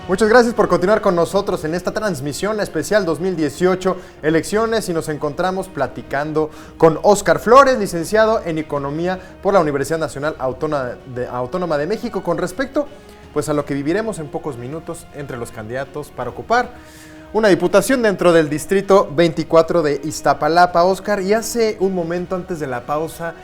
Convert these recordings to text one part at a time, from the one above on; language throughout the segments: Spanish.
Muchas gracias por continuar con nosotros en esta transmisión especial 2018 elecciones y nos encontramos platicando con Óscar Flores, licenciado en Economía por la Universidad Nacional Autónoma de México, con respecto pues a lo que viviremos en pocos minutos entre los candidatos para ocupar una diputación dentro del distrito 24 de Iztapalapa. Óscar, y hace un momento antes de la pausa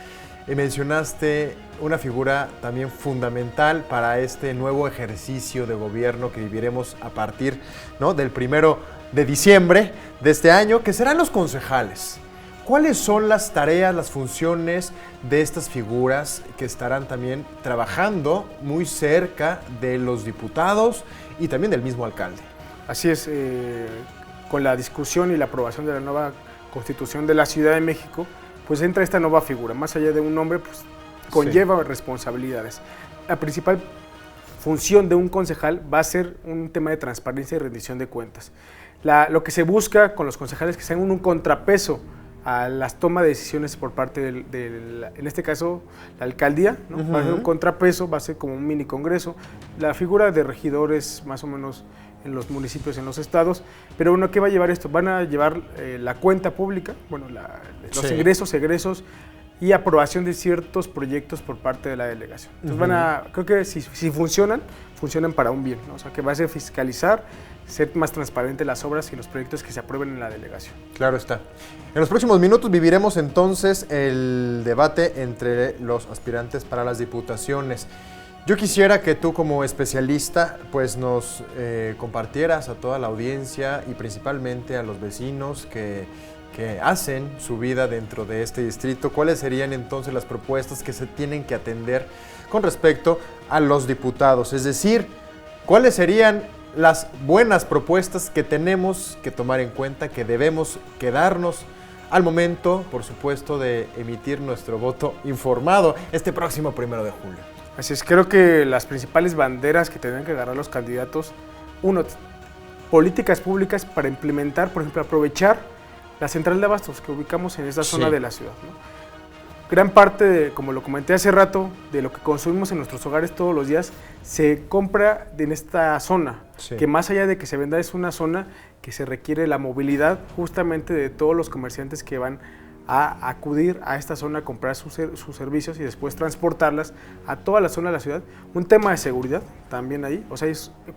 mencionaste una figura también fundamental para este nuevo ejercicio de gobierno que viviremos a partir, ¿no?, del 1 de diciembre de este año, que serán los concejales. ¿Cuáles son las tareas, las funciones de estas figuras que estarán también trabajando muy cerca de los diputados y también del mismo alcalde? Así es, con la discusión y la aprobación de la nueva Constitución de la Ciudad de México, pues entra esta nueva figura. Más allá de un nombre, pues conlleva responsabilidades. La principal función de un concejal va a ser un tema de transparencia y rendición de cuentas. Lo que se busca con los concejales es que sean un contrapeso a las tomas de decisiones por parte en este caso, la alcaldía, ¿no? Va a ser un contrapeso, va a ser como un mini congreso. La figura de regidores, más o menos, en los municipios, en los estados, pero bueno, ¿qué va a llevar esto? Van a llevar la cuenta pública, bueno, los ingresos, egresos y aprobación de ciertos proyectos por parte de la delegación. Entonces creo que si funcionan para un bien, ¿no? O sea, que va a ser fiscalizar, ser más transparente las obras y los proyectos que se aprueben en la delegación. Claro está. En los próximos minutos viviremos entonces el debate entre los aspirantes para las diputaciones. Yo quisiera que tú, como especialista, pues nos compartieras a toda la audiencia y principalmente a los vecinos que hacen su vida dentro de este distrito, cuáles serían entonces las propuestas que se tienen que atender con respecto a los diputados. Es decir, cuáles serían las buenas propuestas que tenemos que tomar en cuenta, que debemos quedarnos al momento, por supuesto, de emitir nuestro voto informado este próximo 1 de julio. Así es, creo que las principales banderas que tendrán que agarrar los candidatos, uno, políticas públicas para implementar, por ejemplo, aprovechar la central de abastos que ubicamos en esta zona de la ciudad, ¿no? Gran parte, como lo comenté hace rato, de lo que consumimos en nuestros hogares todos los días se compra en esta zona, que más allá de que se venda es una zona que se requiere la movilidad justamente de todos los comerciantes que van a acudir a esta zona a comprar sus servicios y después transportarlas a toda la zona de la ciudad. Un tema de seguridad también ahí, o sea,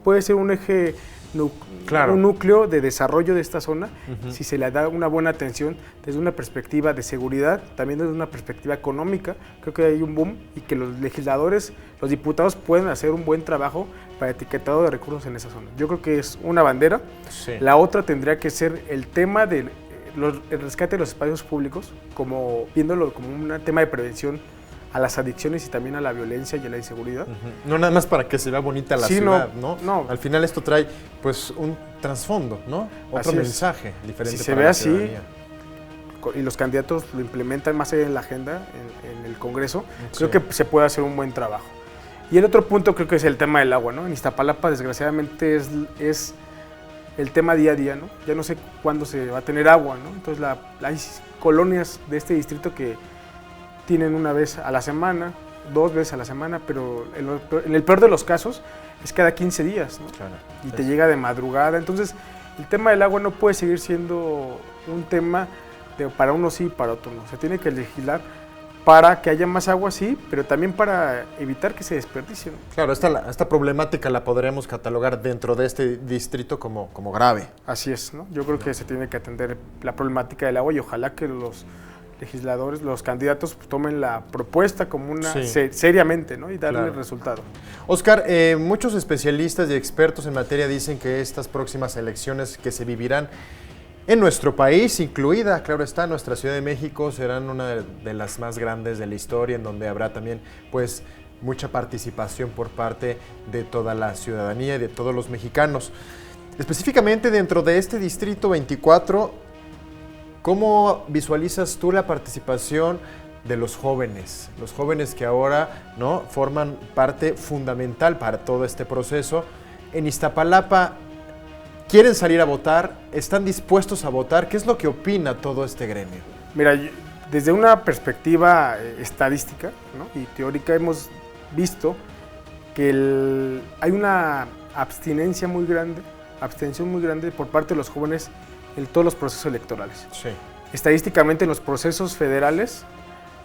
puede ser un eje, un núcleo de desarrollo de esta zona, si se le da una buena atención desde una perspectiva de seguridad, también desde una perspectiva económica. Creo que hay un boom y que los legisladores, los diputados pueden hacer un buen trabajo para etiquetado de recursos en esa zona. Yo creo que es una bandera. La otra tendría que ser el tema del el rescate de los espacios públicos, viéndolo como un tema de prevención a las adicciones y también a la violencia y a la inseguridad. No nada más para que se vea bonita la ciudad, ¿no? Al final esto trae pues un trasfondo, ¿no? Otro mensaje diferente. Si se ve así y los candidatos lo implementan más allá en la agenda, en el Congreso, creo que se puede hacer un buen trabajo. Y el otro punto creo que es el tema del agua, ¿no? En Iztapalapa, desgraciadamente, es el tema día a día, ¿no? Ya no sé cuándo se va a tener agua, ¿no? Entonces hay colonias de este distrito que tienen una vez a la semana, 2 veces a la semana, pero en el peor de los casos es cada 15 días, ¿no? Claro. Y te llega de madrugada. Entonces, el tema del agua no puede seguir siendo un tema para unos sí y para otros no. Se tiene que legislar para que haya más agua, sí, pero también para evitar que se desperdicie, ¿no? Claro, esta problemática la podremos catalogar dentro de este distrito como grave. Así es, ¿no? Yo creo que se tiene que atender la problemática del agua y ojalá que los legisladores, los candidatos tomen la propuesta como seriamente, ¿no? Y darle el resultado. Óscar, muchos especialistas y expertos en materia dicen que estas próximas elecciones que se vivirán en nuestro país, incluida, claro está, nuestra Ciudad de México, serán una de las más grandes de la historia, en donde habrá también, pues, mucha participación por parte de toda la ciudadanía y de todos los mexicanos. Específicamente dentro de este Distrito 24, ¿cómo visualizas tú la participación de los jóvenes que ahora, ¿no?, forman parte fundamental para todo este proceso? En Iztapalapa, ¿quieren salir a votar? ¿Están dispuestos a votar? ¿Qué es lo que opina todo este gremio? Mira, desde una perspectiva estadística, ¿no?, y teórica, hemos visto que hay una abstención muy grande por parte de los jóvenes en todos los procesos electorales. Sí. Estadísticamente en los procesos federales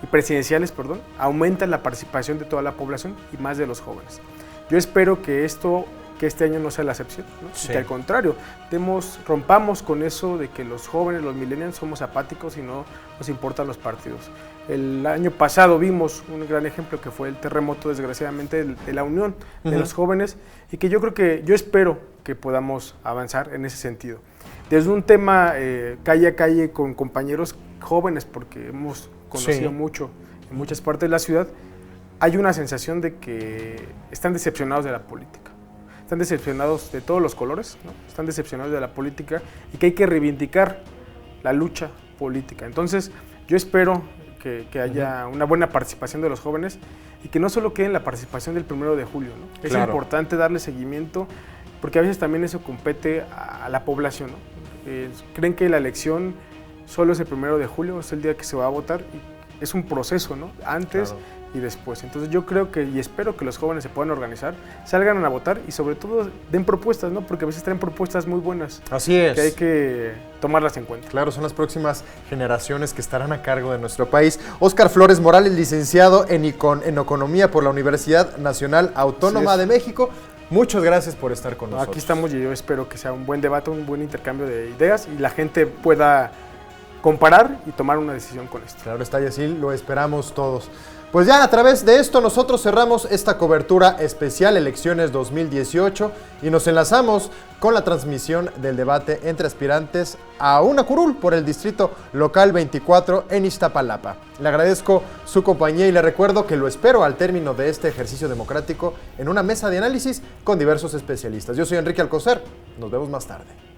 y presidenciales, aumenta la participación de toda la población y más de los jóvenes. Yo espero que este año no sea la excepción, ¿no? Sí. Y que al contrario, rompamos con eso de que los jóvenes, los millennials, somos apáticos y no nos importan los partidos. El año pasado vimos un gran ejemplo que fue el terremoto, desgraciadamente, de la unión de los jóvenes, y que yo espero que podamos avanzar en ese sentido. Desde un tema calle a calle con compañeros jóvenes, porque hemos conocido mucho en muchas partes de la ciudad, hay una sensación de que están decepcionados de la política. Están decepcionados de todos los colores, ¿no? Están decepcionados de la política y que hay que reivindicar la lucha política. Entonces, yo espero que haya una buena participación de los jóvenes y que no solo quede en la participación del 1 de julio, ¿no? Es importante darle seguimiento porque a veces también eso compete a la población, ¿no? Creen que la elección solo es el 1 de julio, es el día que se va a votar y es un proceso, ¿no? Antes y después. Entonces yo creo y espero que los jóvenes se puedan organizar, salgan a votar y sobre todo den propuestas, ¿no? Porque a veces traen propuestas muy buenas. Así es. Que hay que tomarlas en cuenta. Claro, son las próximas generaciones que estarán a cargo de nuestro país. Óscar Flores Morales, licenciado en Economía por la Universidad Nacional Autónoma de México. Muchas gracias por estar con nosotros. Aquí estamos y yo espero que sea un buen debate, un buen intercambio de ideas y la gente pueda comparar y tomar una decisión con esto. Claro está, y así lo esperamos todos. Pues ya a través de esto nosotros cerramos esta cobertura especial Elecciones 2018 y nos enlazamos con la transmisión del debate entre aspirantes a una curul por el Distrito Local 24 en Iztapalapa. Le agradezco su compañía y le recuerdo que lo espero al término de este ejercicio democrático en una mesa de análisis con diversos especialistas. Yo soy Enrique Alcocer, nos vemos más tarde.